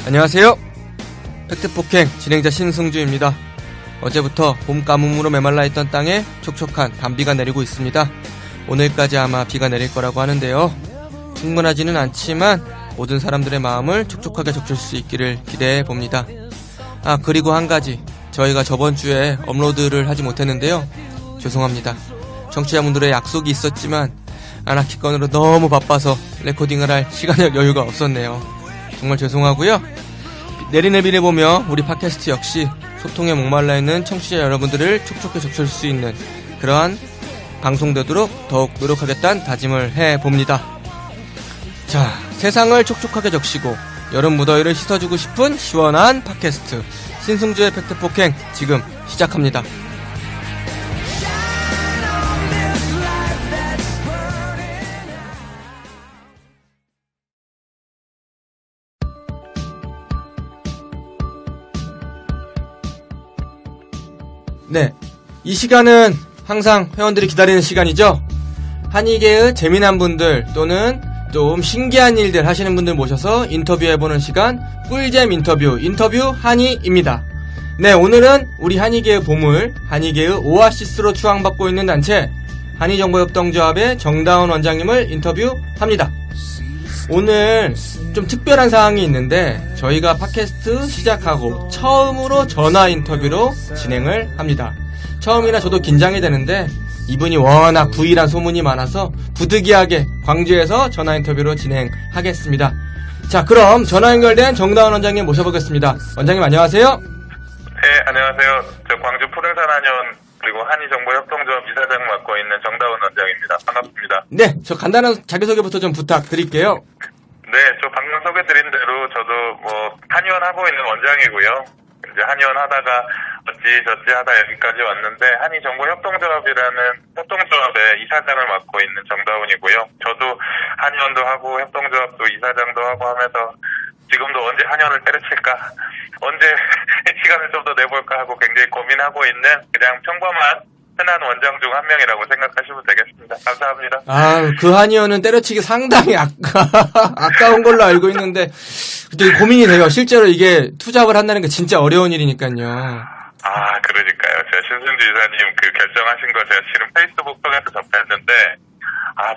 안녕하세요. 팩트폭행 진행자 신승주입니다. 어제부터 봄 가뭄으로 메말라 있던 땅에 촉촉한 단비가 내리고 있습니다. 오늘까지 아마 비가 내릴 거라고 하는데요. 충분하지는 않지만 모든 사람들의 마음을 촉촉하게 적실 수 있기를 기대해 봅니다. 그리고 한 가지, 저희가 저번 주에 업로드를 하지 못했는데요. 죄송합니다. 청취자분들의 약속이 있었지만 아나키건으로 너무 바빠서 레코딩을 할 시간과 여유가 없었네요. 정말 죄송하고요. 내리는 비를 보며 우리 팟캐스트 역시 소통에 목말라 있는 청취자 여러분들을 촉촉히 적실 수 있는 그러한 방송되도록 더욱 노력하겠다는 다짐을 해봅니다. 자, 세상을 촉촉하게 적시고 여름 무더위를 씻어주고 싶은 시원한 팟캐스트 신승주의 팩트폭행 지금 시작합니다. 네, 이 시간은 항상 회원들이 기다리는 시간이죠. 한의계의 재미난 분들 또는 좀 신기한 일들 하시는 분들 모셔서 인터뷰해보는 시간, 꿀잼 인터뷰 한의입니다. 네, 오늘은 우리 한의계의 보물, 한의계의 오아시스로 추앙받고 있는 단체 한의정보협동조합의 정다운 원장님을 인터뷰합니다. 오늘 좀 특별한 사항이 있는데 저희가 팟캐스트 시작하고 처음으로 전화 인터뷰로 진행을 합니다. 처음이라 저도 긴장이 되는데 이분이 워낙 부유한 소문이 많아서 부득이하게 광주에서 전화 인터뷰로 진행하겠습니다. 자, 그럼 전화 연결된 정다운 원장님 모셔보겠습니다. 원장님 안녕하세요. 네, 안녕하세요. 저 광주 포등산 한의원 그리고 한의정보협동조합 이사장 맡고 있는 정다운 원장입니다. 반갑습니다. 네, 저 간단한 자기소개부터 좀 부탁드릴게요. 네, 저 방금 소개드린 대로 저도 한의원 하고 있는 원장이고요. 이제 한의원 하다가 어찌저찌 하다 여기까지 왔는데 한의정보협동조합이라는 협동조합의 이사장을 맡고 있는 정다운이고요. 저도 한의원도 하고 협동조합도 이사장도 하고 하면서 지금도 언제 한의원을 때려칠까, 언제 시간을 좀 더 내볼까 하고 굉장히 고민하고 있는 그냥 평범한 흔한 원장 중 한 명이라고 생각하시면 되겠습니다. 감사합니다. 그 한의원은 때려치기 상당히 아까운 걸로 알고 있는데 되게 고민이 돼요. 실제로 이게 투잡을 한다는 게 진짜 어려운 일이니까요. 그러니까요. 제가 신승주 이사님 그 결정하신 거 제가 실은 페이스북 통해서 접했는데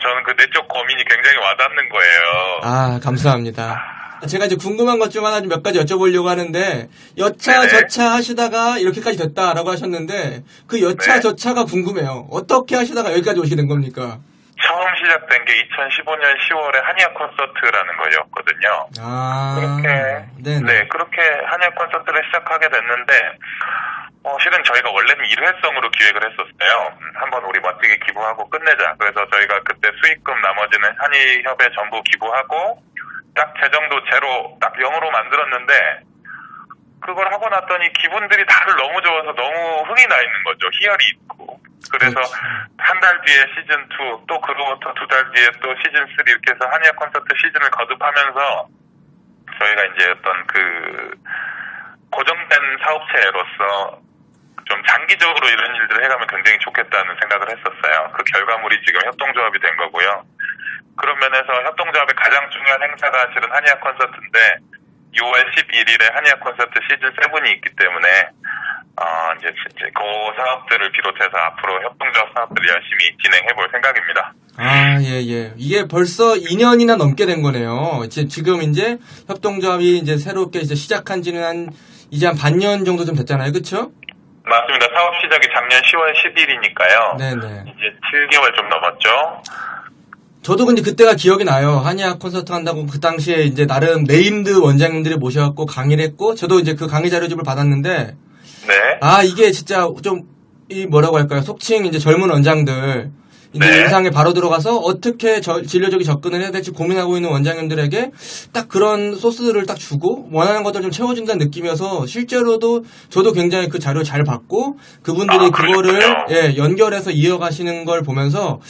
저는 그 내적 고민이 굉장히 와닿는 거예요. 감사합니다. 제가 이제 궁금한 것 중 하나 몇 가지 여쭤보려고 하는데 여차 저차 하시다가 이렇게까지 됐다라고 하셨는데 그 여차 저차가 궁금해요. 어떻게 하시다가 여기까지 오시게 된 겁니까? 처음 시작된 게 2015년 10월에 한의학 콘서트라는 거였거든요. 그렇게 한의학 콘서트를 시작하게 됐는데 실은 저희가 원래는 일회성으로 기획을 했었어요. 한번 우리 멋지게 기부하고 끝내자. 그래서 저희가 그때 수익금 나머지는 한의협에 전부 기부하고 딱 재정도 제로, 딱 0으로 만들었는데 그걸 하고 났더니 기분들이 다들 너무 좋아서 너무 흥이 나 있는 거죠. 희열이 있고. 그래서 한 달 뒤에 시즌2, 또 그로부터 2달 뒤에 또 시즌3 이렇게 해서 한의학 콘서트 시즌을 거듭하면서 저희가 이제 어떤 그 고정된 사업체로서 좀 장기적으로 이런 일들을 해가면 굉장히 좋겠다는 생각을 했었어요. 그 결과물이 지금 협동조합이 된 거고요. 그런 면에서 협동조합의 가장 중요한 행사가 실은 한의학 콘서트인데 6월 11일에 한의학 콘서트 시즌7이 있기 때문에 이제 그 사업들을 비롯해서 앞으로 협동조합 사업들을 열심히 진행해 볼 생각입니다. 예. 이게 벌써 2년이나 넘게 된 거네요. 지금 이제 협동조합이 이제 새롭게 이제 시작한 지는 이제 한 반년 정도 좀 됐잖아요. 그쵸? 맞습니다. 사업 시작이 작년 10월 10일이니까요. 네네. 이제 7개월 좀 넘었죠. 저도 근데 그때가 기억이 나요. 한의학 콘서트 한다고 그 당시에 이제 나름 네임드 원장님들이 모셔갖고 강의를 했고, 저도 이제 그 강의 자료집을 받았는데, 이게 진짜 좀, 뭐라고 할까요? 속칭 이제 젊은 원장들, 이제 임상에 바로 들어가서 어떻게 진료적인 접근을 해야 될지 고민하고 있는 원장님들에게 딱 그런 소스를 딱 주고 원하는 것들 좀 채워준다는 느낌이어서 실제로도 저도 굉장히 그 자료 잘 받고 그분들이 그거를 연결해서 이어가시는 걸 보면서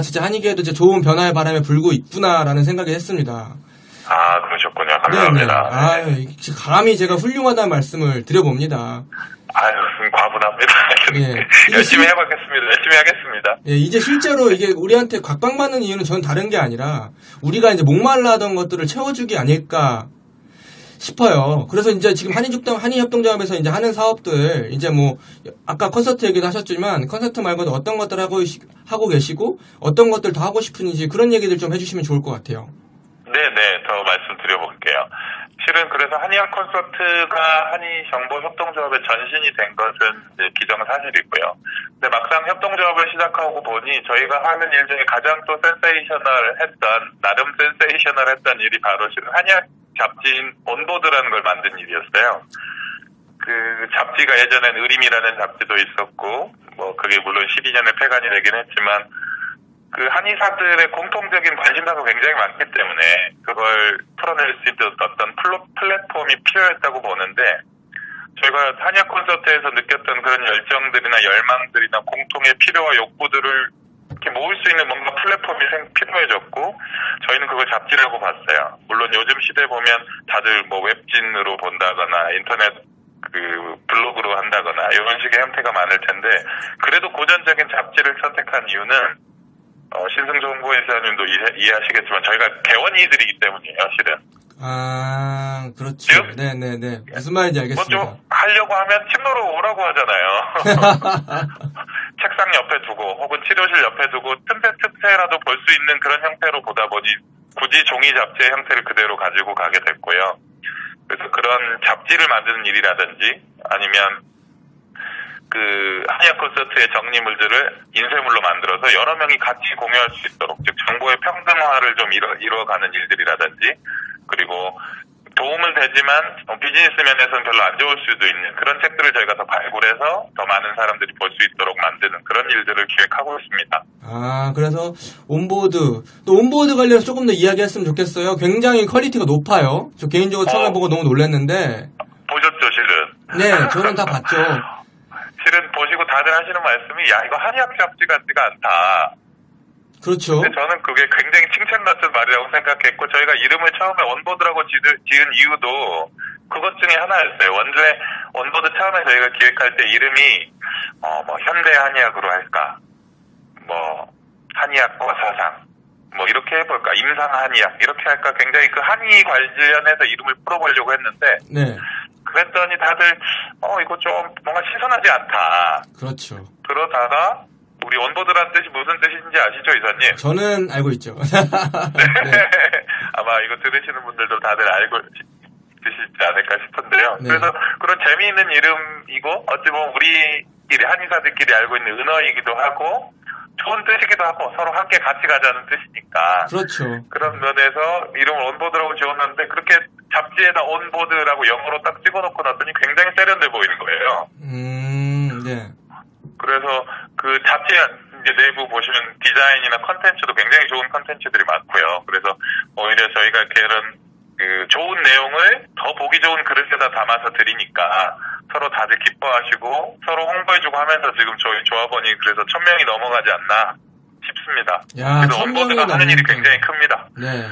진짜 한의계에도 이제 좋은 변화의 바람에 불고 있구나라는 생각이 했습니다. 그러셨군요. 감사합니다. 네네. 감히 제가 훌륭하다는 말씀을 드려봅니다. 과분합니다. 열심히 해보겠습니다. 열심히 하겠습니다. 이제 실제로 이게 우리한테 각광받는 이유는 저는 다른 게 아니라 우리가 이제 목말라 하던 것들을 채워주기 아닐까 싶어요. 그래서 이제 지금 한인협동조합에서 이제 하는 사업들, 이제 뭐, 아까 콘서트 얘기도 하셨지만, 콘서트 말고도 어떤 것들 하고 계시고, 어떤 것들 더 하고 싶은지 그런 얘기들 좀 해주시면 좋을 것 같아요. 네네, 더 말씀드려볼게요. 실은 그래서 한의학 콘서트가 한의정보협동조합의 전신이 된 것은 이제 기정사실이고요. 근데 막상 협동조합을 시작하고 보니 저희가 하는 일 중에 가장 또 나름 센세이셔널했던 일이 바로 실은 한의학 잡지인 온보드라는 걸 만든 일이었어요. 그 잡지가 예전엔 의림이라는 잡지도 있었고, 뭐 그게 물론 12년에 폐간이 되긴 했지만, 그 한의사들의 공통적인 관심사가 굉장히 많기 때문에 그걸 풀어낼 수 있는 어떤 플랫폼이 필요했다고 보는데, 저희가 한의학 콘서트에서 느꼈던 그런 열정들이나 열망들이나 공통의 필요와 욕구들을 이렇게 모을 수 있는 뭔가 플랫폼이 필요해졌고, 저희는 그걸 잡지라고 봤어요. 물론 요즘 시대 보면 다들 뭐 웹진으로 본다거나 인터넷 그 블로그로 한다거나 이런 식의 형태가 많을 텐데, 그래도 고전적인 잡지를 선택한 이유는 신승조 홍보이사님도 이해하시겠지만 저희가 개원이들이기 때문이에요, 실은. 아, 그렇죠. 네네네. 무슨 말인지 알겠습니다. 뭐 좀 하려고 하면 침노로 오라고 하잖아요. 책상 옆에 두고 혹은 치료실 옆에 두고 틈새라도 볼 수 있는 그런 형태로 보다 보니 굳이 종이 잡지의 형태를 그대로 가지고 가게 됐고요. 그래서 그런 잡지를 만드는 일이라든지 아니면 그 한의학 콘서트의 정리물들을 인쇄물로 만들어서 여러 명이 같이 공유할 수 있도록, 즉 정보의 평등화를 좀 이루어가는 일들이라든지, 그리고 도움은 되지만 비즈니스 면에서는 별로 안 좋을 수도 있는 그런 책들을 저희가 더 발굴해서 더 많은 사람들이 볼 수 있도록 만드는 그런 일들을 기획하고 있습니다. 아, 그래서 또 온보드 관련해서 조금 더 이야기했으면 좋겠어요. 굉장히 퀄리티가 높아요. 저 개인적으로 처음에 보고 너무 놀랐는데. 보셨죠, 실은? 네, 저는 다 봤죠. 실은 보시고 다들 하시는 말씀이, 야, 이거 한의학 잡지 같지가 않다. 그렇죠. 근데 저는 그게 굉장히 칭찬 같은 말이라고 생각했고, 저희가 이름을 처음에 온보드라고 지은 이유도 그것 중에 하나였어요. 원래 온보드 처음에 저희가 기획할 때 이름이 뭐 현대 한의학으로 할까, 뭐 한의학과 사상, 뭐 이렇게 해볼까, 임상 한의학 이렇게 할까, 굉장히 그 한의 관련해서 이름을 풀어보려고 했는데, 네. 그랬더니 다들 이거 좀 뭔가 신선하지 않다. 그렇죠. 그러다가 우리 온보드라는 뜻이 무슨 뜻인지 아시죠, 이사님? 저는 알고 있죠. 네. 네. 아마 이거 들으시는 분들도 다들 알고 계시지 않을까 싶은데요. 네. 그래서 그런 재미있는 이름이고, 어찌 보면 우리끼리 한의사들끼리 알고 있는 은어이기도 하고 좋은 뜻이기도 하고 서로 함께 같이 가자는 뜻이니까. 그렇죠. 그런 면에서 이름을 온보드라고 지었는데, 그렇게 잡지에다 온보드라고 영어로 딱 찍어놓고 났더니 굉장히 세련돼 보이는 거예요. 네. 그래서 그 잡지 이제 내부 보시면 디자인이나 컨텐츠도 굉장히 좋은 컨텐츠들이 많고요. 그래서 오히려 저희가 그런 그 좋은 내용을 더 보기 좋은 그릇에다 담아서 드리니까 서로 다들 기뻐하시고 서로 홍보해주고 하면서 지금 저희 조합원이 그래서 1000명이 넘어가지 않나 싶습니다. 야, 그래서 온보드가 하는 일이 굉장히 큽니다. 네.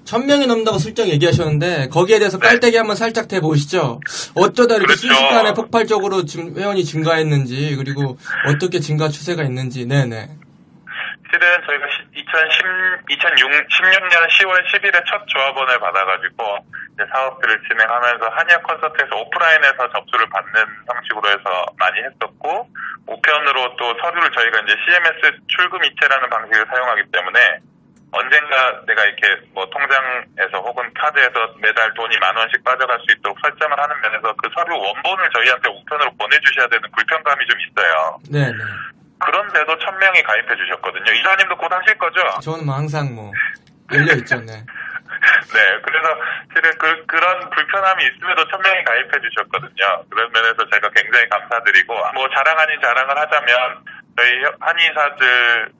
1000명이 넘는다고 슬쩍 얘기하셨는데 거기에 대해서 깔때기 한번 살짝 대보시죠. 어쩌다 이렇게 그렇죠. 순식간에 폭발적으로 회원이 증가했는지, 그리고 어떻게 증가 추세가 있는지. 네네. 실은 저희가 2016년 10월 10일에 첫 조합원을 받아가지고 이제 사업들을 진행하면서 한의학 콘서트에서 오프라인에서 접수를 받는 형식으로 해서 많이 했었고, 우편으로 또 서류를 저희가 이제 CMS 출금 이체라는 방식을 사용하기 때문에 언젠가 내가 이렇게 뭐 통장에서 혹은 카드에서 매달 돈이 10,000원씩 빠져갈 수 있도록 설정을 하는 면에서 그 서류 원본을 저희한테 우편으로 보내주셔야 되는 불편감이 좀 있어요. 네네. 그런데도 1000명이 가입해 주셨거든요. 이사님도 곧 하실 거죠? 저는 뭐 항상 열려있죠, 네. 네, 그래서 실은 그런 불편함이 있음에도 1000명이 가입해 주셨거든요. 그런 면에서 제가 굉장히 감사드리고, 뭐 자랑 아닌 자랑을 하자면 저희 한의사들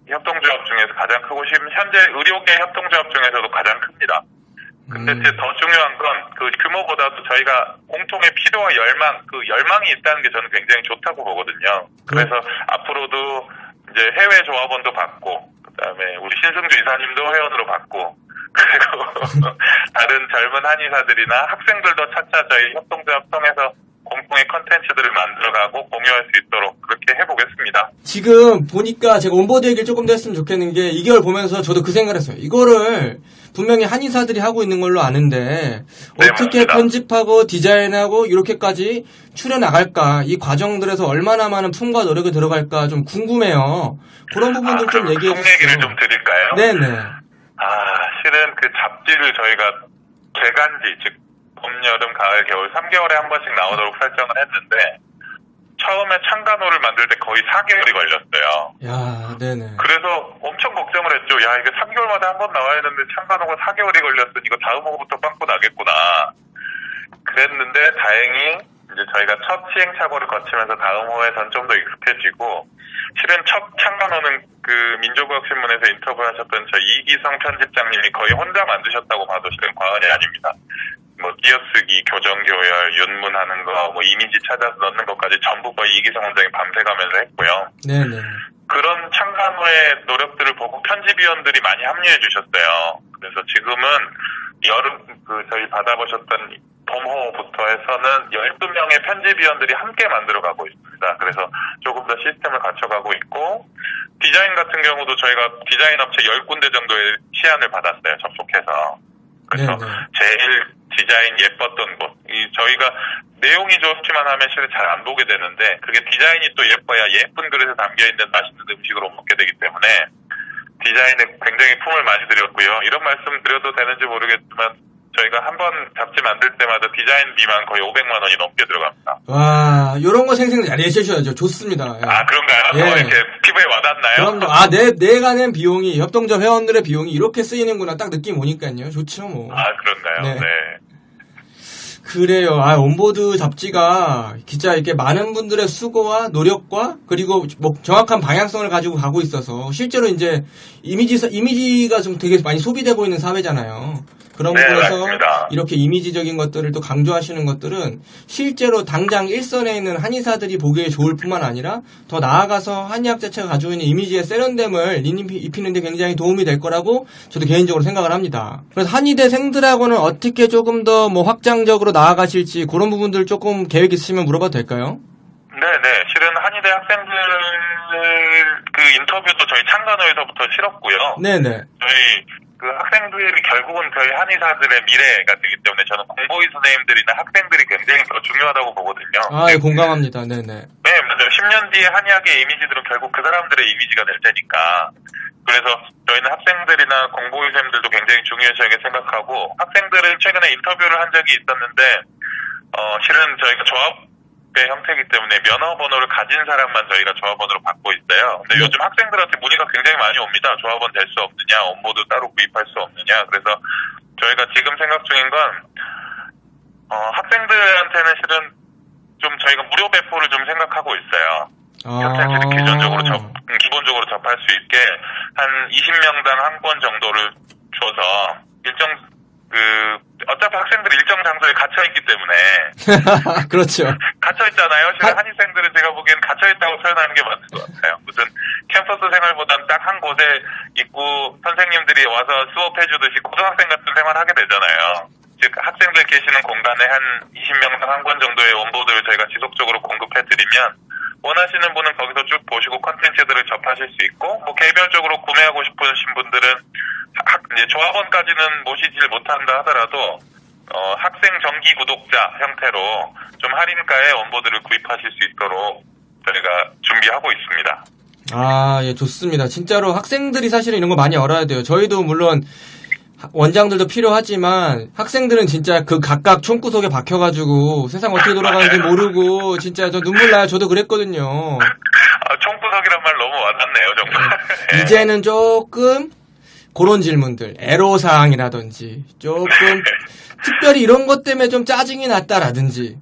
협동조합 중에서 가장 크고, 현재 의료계 협동조합 중에서도 가장 큽니다. 근데 더 중요한 건 그 규모보다도 저희가 공통의 필요와 열망이 있다는 게 저는 굉장히 좋다고 보거든요. 그래서 앞으로도 이제 해외 조합원도 받고, 그다음에 우리 신승주 이사님도 회원으로 받고, 그리고 다른 젊은 한의사들이나 학생들도 차차 저희 협동조합 통해서 공통의 컨텐츠들을 만들어가고 공유할 수 있도록 그렇게 해보겠습니다. 지금 보니까 제가 온보드 얘기를 조금 더 했으면 좋겠는 게 2개월 보면서 저도 그 생각을 했어요. 이거를 분명히 한의사들이 하고 있는 걸로 아는데 어떻게 맞습니다. 편집하고 디자인하고 이렇게까지 추려나갈까, 이 과정들에서 얼마나 많은 품과 노력이 들어갈까 좀 궁금해요. 그런 부분들 좀 얘기해 주세요. 얘기를 좀 드릴까요? 네네. 실은 그 잡지를 저희가 재간지, 즉 봄, 여름, 가을, 겨울 3개월에 한 번씩 나오도록 설정을 했는데 처음에 창간호를 만들 때 거의 4개월이 걸렸어요. 야, 네네. 그래서 엄청 걱정을 했죠. 야, 이게 3개월마다 한 번 나와야 되는데 창간호가 4개월이 걸렸으니 이거 다음 호부터 빵꾸 나겠구나. 그랬는데 다행히 이제 저희가 첫 시행착오를 거치면서 다음 호에선 좀 더 익숙해지고, 실은 첫 창간호는 그 민족의학신문에서 인터뷰하셨던 저 이기성 편집장님이 거의 혼자 만드셨다고 봐도 실은 과언이 아닙니다. 뭐 띄어쓰기, 교정교열, 윤문하는 거, 뭐 이미지 찾아서 넣는 것까지 전부 거의 이기성 원장이 밤새가면서 했고요. 네네. 그런 창간호의 노력들을 보고 편집위원들이 많이 합류해 주셨어요. 그래서 지금은 여름 저희 받아보셨던 봄호부터 해서는 12명의 편집위원들이 함께 만들어가고 있습니다. 그래서 조금 더 시스템을 갖춰가고 있고, 디자인 같은 경우도 저희가 디자인 업체 10군데 정도의 시안을 받았어요. 접속해서. 그래서 제일 디자인 예뻤던 곳, 저희가 내용이 좋지만 하면 실은 잘 안 보게 되는데, 그게 디자인이 또 예뻐야 예쁜 그릇에 담겨있는 맛있는 음식으로 먹게 되기 때문에 디자인에 굉장히 품을 많이 들였고요. 이런 말씀 드려도 되는지 모르겠지만 저희가 한 번 잡지 만들 때마다 디자인비만 거의 500만 원이 넘게 들어갑니다. 와, 요런 거 생생 잘 해주셔야죠. 좋습니다. 예. 그런가요? 예. 이렇게 피부에 와닿나요? 그럼요. 내가 낸 비용이, 협동조 회원들의 비용이 이렇게 쓰이는구나. 딱 느낌 오니까요. 좋죠, 뭐. 그런가요? 네. 그래요. 온보드 잡지가 진짜 이렇게 많은 분들의 수고와 노력과 그리고 뭐 정확한 방향성을 가지고 가고 있어서 실제로 이제 이미지가 좀 되게 많이 소비되고 있는 사회잖아요. 그런 부분에서 맞습니다. 이렇게 이미지적인 것들을 또 강조하시는 것들은 실제로 당장 일선에 있는 한의사들이 보기에 좋을 뿐만 아니라 더 나아가서 한의학 자체가 가지고 있는 이미지의 세련됨을 입히는 데 굉장히 도움이 될 거라고 저도 개인적으로 생각을 합니다. 그래서 한의대생들하고는 어떻게 조금 더 뭐 확장적으로 나아가실지 그런 부분들 조금 계획 있으시면 물어봐도 될까요? 네네. 실은 한의대 학생들 그 인터뷰도 저희 창간호에서부터 실었고요. 네네. 저희 그 학생들이 결국은 저희 한의사들의 미래가 되기 때문에 저는 공보의 선생님들이나 학생들이 굉장히 더 중요하다고 보거든요. 예, 공감합니다. 네네. 네, 맞아요. 10년 뒤에 한의학의 이미지들은 결국 그 사람들의 이미지가 될 테니까. 그래서 저희는 학생들이나 공보의 선생님들도 굉장히 중요하게 생각하고, 학생들은 최근에 인터뷰를 한 적이 있었는데, 실은 저희가 조합의 형태이기 때문에 면허번호를 가진 사람만 저희가 조합원으로 받고 있어요. 근데 요즘 학생들한테 문의가 굉장히 많이 옵니다. 조합원 될 수 없느냐, 온보드 따로 구입할 수 없느냐. 그래서 저희가 지금 생각 중인 건, 학생들한테는 실은 좀 저희가 무료 배포를 좀 생각하고 있어요. 컨텐츠를 기본적으로 접할 수 있게 한 20명당 한 권 정도를 줘서 어차피 학생들이 일정 장소에 갇혀있기 때문에. 그렇죠. 갇혀있잖아요. 실은 한의생들은 제가 보기엔 갇혀있다고 표현하는 게 맞는 것 같아요. 무슨 캠퍼스 생활보단 딱 한 곳에 있고 선생님들이 와서 수업해주듯이 고등학생 같은 생활하게 되잖아요. 즉 학생들 계시는 공간에 한 20명당 한 권 정도의 온보드를 저희가 지속적으로 공급해드리면 원하시는 분은 거기서 쭉 보시고 컨텐츠들을 접하실 수 있고, 뭐 개별적으로 구매하고 싶으신 분들은 이제 조합원까지는 모시질 못한다 하더라도 학생 정기 구독자 형태로 좀 할인가에 온보드를 구입하실 수 있도록 저희가 준비하고 있습니다. 예, 좋습니다. 진짜로 학생들이 사실은 이런 거 많이 알아야 돼요. 저희도 물론 원장들도 필요하지만 학생들은 진짜 그 각각 총구석에 박혀가지고 세상 어떻게 돌아가는지 모르고 진짜 저 눈물 나요. 저도 그랬거든요. 총구석이란 말 너무 와닿네요, 정말. 이제는 조금 그런 질문들, 애로사항이라든지 조금 특별히 이런 것 때문에 좀 짜증이 났다라든지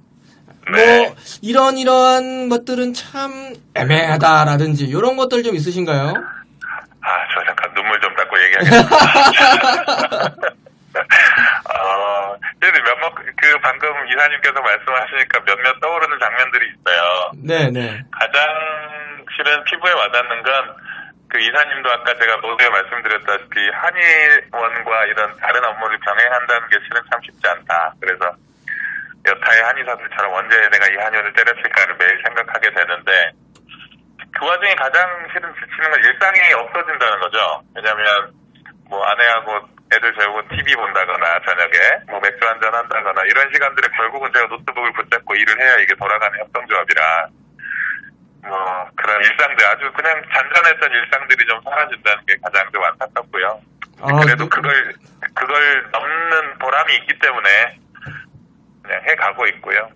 뭐 이런 것들은 참 애매하다라든지 이런 것들 좀 있으신가요? 저 잠깐 눈물 좀 닦고 얘기하겠습니다. 방금 이사님께서 말씀하시니까 몇몇 떠오르는 장면들이 있어요. 네네. 가장 실은 피부에 와닿는 건 그 이사님도 아까 제가 모두에 말씀드렸다시피 한의원과 이런 다른 업무를 병행한다는 게 실은 참 쉽지 않다. 그래서 여타의 한의사들처럼 언제 내가 이 한의원을 때렸을까를 매일 생각하게 되는데 그 와중에 가장 실은 지치는 건 일상이 없어진다는 거죠. 왜냐하면 뭐 아내하고 애들 재우고 TV 본다거나 저녁에 뭐 맥주 한잔 한다거나 이런 시간들에 결국은 제가 노트북을 붙잡고 일을 해야 이게 돌아가는 협동조합이라 뭐 그런 일상들 아주 그냥 잔잔했던 일상들이 좀 사라진다는 게 가장 좀 안타깝고요. 그래도 그걸 넘는 보람이 있기 때문에 그냥 해가고 있고요.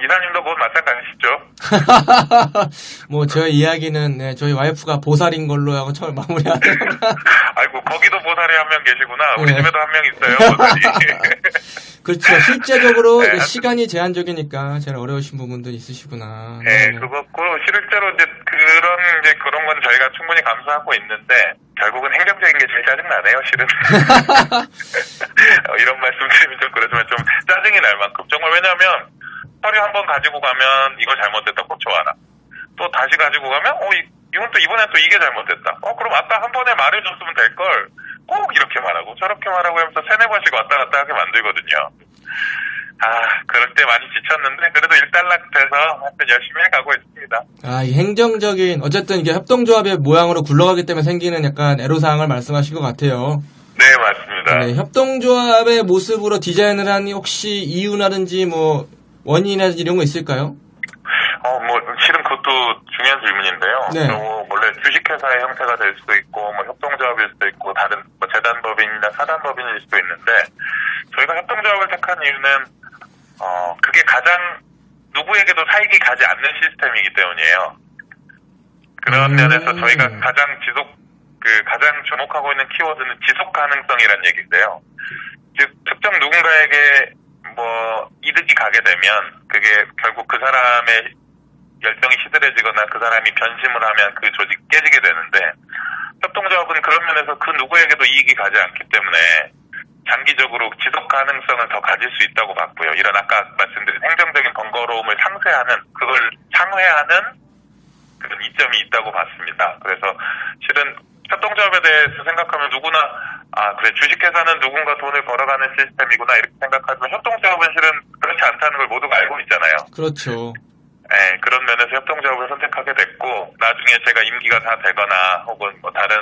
이사님도 곧 마찬가지시죠? 뭐, 저희 이야기는, 네, 저희 와이프가 보살인 걸로 하고 처음 마무리하는. 아이고, 거기도 보살이 한 명 계시구나. 우리 집에도 한 명 있어요, 보살이. 그렇죠. 실제적으로 네, 시간이 제한적이니까 제일 어려우신 부분도 있으시구나. 네, 그렇고, 실제로 이제 그런 건 저희가 충분히 감수하고 있는데, 결국은 행정적인 게 제일 짜증나네요, 실은. 이런 말씀 드리면 좀 그렇지만 좀 짜증이 날 만큼. 정말 왜냐면, 서류 한 번 가지고 가면 이거 잘못됐다 고쳐와라. 또 다시 가지고 가면 이건 또 이번엔 또 이게 잘못됐다. 그럼 아까 한 번에 말해줬으면 될 걸 꼭 이렇게 말하고 저렇게 말하고 하면서 3-4번씩 왔다 갔다 하게 만들거든요. 그럴 때 많이 지쳤는데 그래도 일단락돼서 하여튼 열심히 해가고 있습니다. 이 행정적인 어쨌든 이게 협동조합의 모양으로 굴러가기 때문에 생기는 약간 애로사항을 말씀하신 것 같아요. 네, 맞습니다. 네, 협동조합의 모습으로 디자인을 하니 혹시 이유라든지 뭐 원인이라든지 이런 거 있을까요? 실은 그것도 중요한 질문인데요. 네. 원래 주식회사의 형태가 될 수도 있고, 협동조합일 수도 있고, 다른 재단법인이나 사단법인일 수도 있는데, 저희가 협동조합을 택한 이유는, 그게 가장 누구에게도 사익이 가지 않는 시스템이기 때문이에요. 그런 면에서 저희가 가장 주목하고 있는 키워드는 지속 가능성이라는 얘기인데요. 즉, 특정 누군가에게 이득이 가게 되면, 그게 결국 그 사람의 열정이 시들해지거나 그 사람이 변심을 하면 그 조직이 깨지게 되는데, 협동조합은 그런 면에서 그 누구에게도 이익이 가지 않기 때문에, 장기적으로 지속 가능성을 더 가질 수 있다고 봤고요. 이런 아까 말씀드린 행정적인 번거로움을 그걸 상회하는 그런 이점이 있다고 봤습니다. 그래서 실은 협동조합에 대해서 생각하면 누구나 그래 주식회사는 누군가 돈을 벌어가는 시스템이구나 이렇게 생각하지만 협동조합은 실은 그렇지 않다는 걸 모두가 알고 있잖아요. 그렇죠. 네, 그런 면에서 협동조합을 선택하게 됐고 나중에 제가 임기가 다 되거나 혹은 다른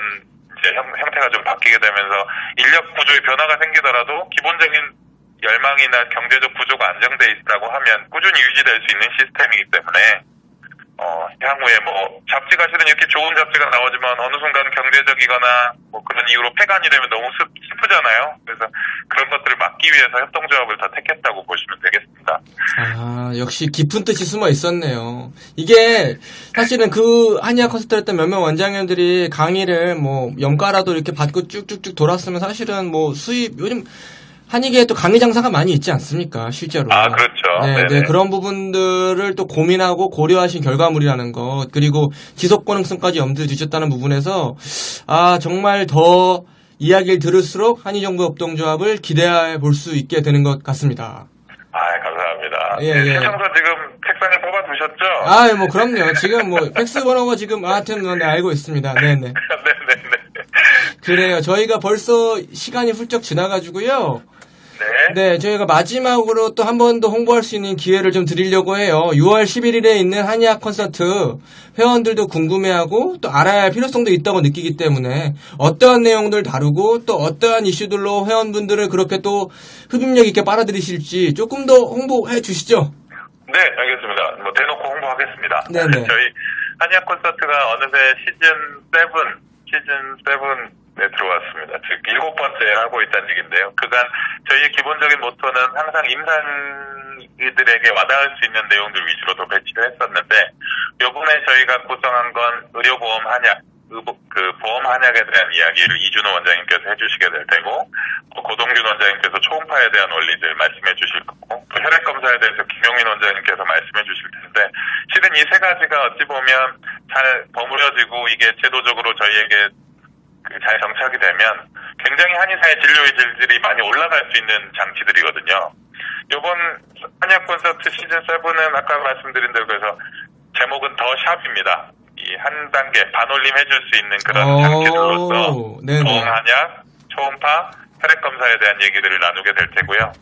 이제 형태가 좀 바뀌게 되면서 인력 구조의 변화가 생기더라도 기본적인 열망이나 경제적 구조가 안정돼 있다고 하면 꾸준히 유지될 수 있는 시스템이기 때문에 향후에 잡지가 실은 이렇게 좋은 잡지가 나오지만 어느 순간 경제적이거나 그런 이유로 폐간이 되면 너무 슬프잖아요. 그래서 그런 것들을 막기 위해서 협동조합을 더 택했다고 보시면 되겠습니다. 역시 깊은 뜻이 숨어 있었네요. 이게 사실은 그 한의학 콘서트를 했던 몇몇 원장님들이 강의를 연가라도 이렇게 받고 쭉쭉쭉 돌았으면 사실은 수입 요즘 한의계에 또 강의 장사가 많이 있지 않습니까? 실제로. 그렇죠. 네, 그런 부분들을 또 고민하고 고려하신 결과물이라는 것, 그리고 지속 가능성까지 염두에 두셨다는 부분에서, 정말 더 이야기를 들을수록 한의정부 협동조합을 기대해 볼 수 있게 되는 것 같습니다. 감사합니다. 예. 시청자 지금 책상에 뽑아두셨죠? 그럼요. 지금 팩스 번호가 지금, 하여튼, 알고 있습니다. 네네. 그래요. 저희가 벌써 시간이 훌쩍 지나가지고요. 네, 저희가 마지막으로 또 한 번 더 홍보할 수 있는 기회를 좀 드리려고 해요. 6월 11일에 있는 한의학 콘서트 회원들도 궁금해하고 또 알아야 할 필요성도 있다고 느끼기 때문에 어떠한 내용들 다루고 또 어떠한 이슈들로 회원분들을 그렇게 또 흡입력 있게 빨아들이실지 조금 더 홍보해 주시죠. 네, 알겠습니다. 대놓고 홍보하겠습니다. 네네. 저희 한의학 콘서트가 어느새 시즌 7에 들어왔습니다. 즉 7번째 하고 있다는 얘기인데요. 그간 저희의 기본적인 모토는 항상 임상의들에게 와닿을 수 있는 내용들 위주로 더 배치를 했었는데 이번에 저희가 구성한 건 의료보험 한약, 보험 한약에 대한 이야기를 이준호 원장님께서 해주시게 될 테고 고동균 원장님께서 초음파에 대한 원리들 말씀해 주실 거고 또 혈액검사에 대해서 김용민 원장님께서 말씀해 주실 텐데 실은 이 세 가지가 어찌 보면 잘 버무려지고 이게 제도적으로 저희에게 잘 정착이 되면 굉장히 한의사의 진료의 질들이 많이 올라갈 수 있는 장치들이거든요. 이번 한의학 콘서트 시즌 7은 아까 말씀드린 대로 그래서 제목은 더 샵입니다. 이 한 단계 반올림 해줄 수 있는 그런 장치들로서 보험 한약, 초음파, 혈액검사에 대한 얘기들을 나누게 될 테고요.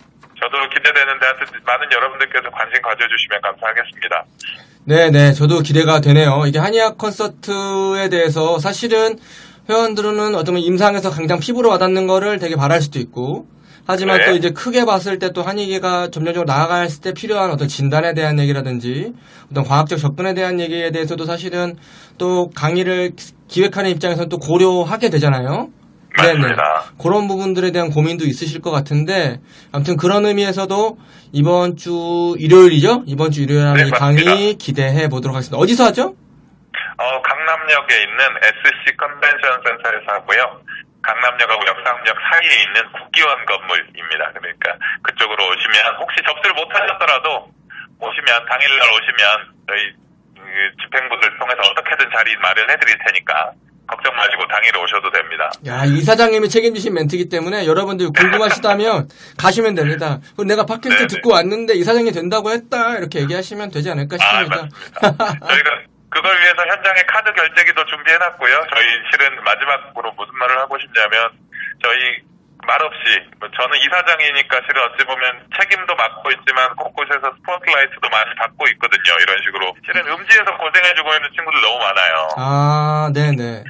저도 기대되는데 하여튼 많은 여러분들께서 관심 가져주시면 감사하겠습니다. 네네, 저도 기대가 되네요. 이게 한의학 콘서트에 대해서 사실은 회원들은 어쩌면 임상에서 당장 피부로 와닿는 거를 되게 바랄 수도 있고, 하지만 또 이제 크게 봤을 때 또 한의계가 점점적으로 나아갔을 때 필요한 어떤 진단에 대한 얘기라든지 어떤 과학적 접근에 대한 얘기에 대해서도 사실은 또 강의를 기획하는 입장에서는 또 고려하게 되잖아요. 맞습니다. 네네. 그런 부분들에 대한 고민도 있으실 것 같은데, 아무튼 그런 의미에서도 이번 주 일요일이죠? 이번 주 일요일 하는 이 강의 기대해 보도록 하겠습니다. 어디서 하죠? 강남역에 있는 SC 컨벤션 센터에서 하고요. 강남역하고 역삼역 사이에 있는 국기원 건물입니다. 그러니까 그쪽으로 오시면 혹시 접수를 못 하셨더라도 당일날 오시면 저희 집행부를 통해서 어떻게든 자리 마련해 드릴 테니까 걱정 마시고 당일에 오셔도 됩니다. 야, 이사장님이 책임지신 멘트이기 때문에 여러분들 궁금하시다면 가시면 됩니다. 그럼 내가 팟캐스트 듣고 왔는데 이사장이 된다고 했다 이렇게 얘기하시면 되지 않을까 싶습니다. 맞습니다. 저희가 그걸 위해서 현장에 카드 결제기도 준비해놨고요. 저희 실은 마지막으로 무슨 말을 하고 싶냐면 저희 말없이 저는 이사장이니까 실은 어찌 보면 책임도 맡고 있지만 곳곳에서 스포트라이트도 많이 받고 있거든요. 이런 식으로 실은 음지에서 고생해주고 있는 친구들 너무 많아요. 아, 네네.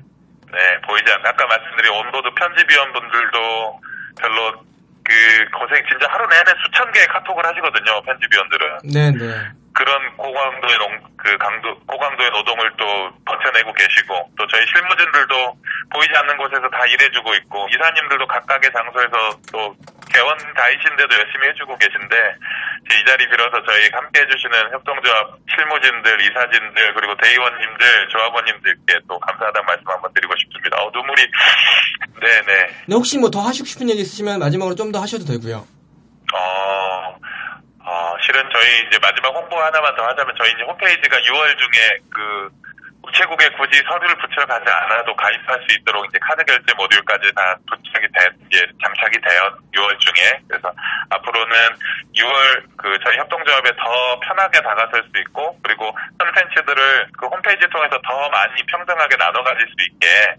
네, 보이지 않나 아까 말씀드린 온보드 편집위원분들도 별로 고생 진짜 하루 내내 수천 개의 카톡을 하시거든요. 편집위원들은. 네네. 그런 고강도의 노동을 또 버텨내고 계시고, 또 저희 실무진들도 보이지 않는 곳에서 다 일해주고 있고, 이사님들도 각각의 장소에서 또 개원 다이신데도 열심히 해주고 계신데, 이 자리 빌어서 저희 함께 해주시는 협동조합 실무진들, 이사진들, 그리고 대의원님들, 조합원님들께 또 감사하다는 말씀 한번 드리고 싶습니다. 눈물이, 네네. 네, 혹시 뭐 더 하시고 싶은 얘기 있으시면 마지막으로 좀 더 하셔도 되고요. 실은 저희 이제 마지막 홍보 하나만 더 하자면 저희 이제 홈페이지가 6월 중에 우체국에 굳이 서류를 붙여가지 않아도 가입할 수 있도록 이제 카드 결제 모듈까지 다 장착이 돼요. 6월 중에. 그래서 앞으로는 6월 저희 협동조합에 더 편하게 다가설 수 있고, 그리고 콘텐츠들을 홈페이지 통해서 더 많이 평등하게 나눠 가질 수 있게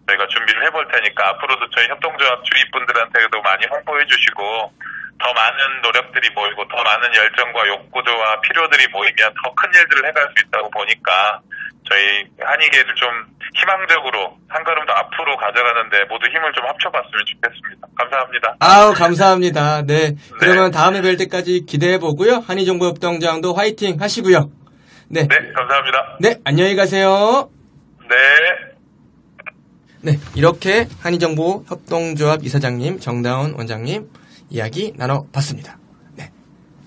저희가 준비를 해볼 테니까 앞으로도 저희 협동조합 주위분들한테도 많이 홍보해 주시고, 더 많은 노력들이 모이고 더 많은 열정과 욕구와 필요들이 모이면 더 큰 일들을 해갈 수 있다고 보니까 저희 한의계를 좀 희망적으로 한 걸음 더 앞으로 가져가는데 모두 힘을 좀 합쳐봤으면 좋겠습니다. 감사합니다. 아우, 감사합니다. 네. 그러면 다음에 뵐 때까지 기대해보고요. 한의정보협동조합도 화이팅 하시고요. 네. 네, 감사합니다. 네, 안녕히 가세요. 네. 네, 이렇게 한의정보협동조합 이사장님, 정다운 원장님 이야기 나눠봤습니다. 네,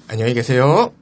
안녕히 계세요.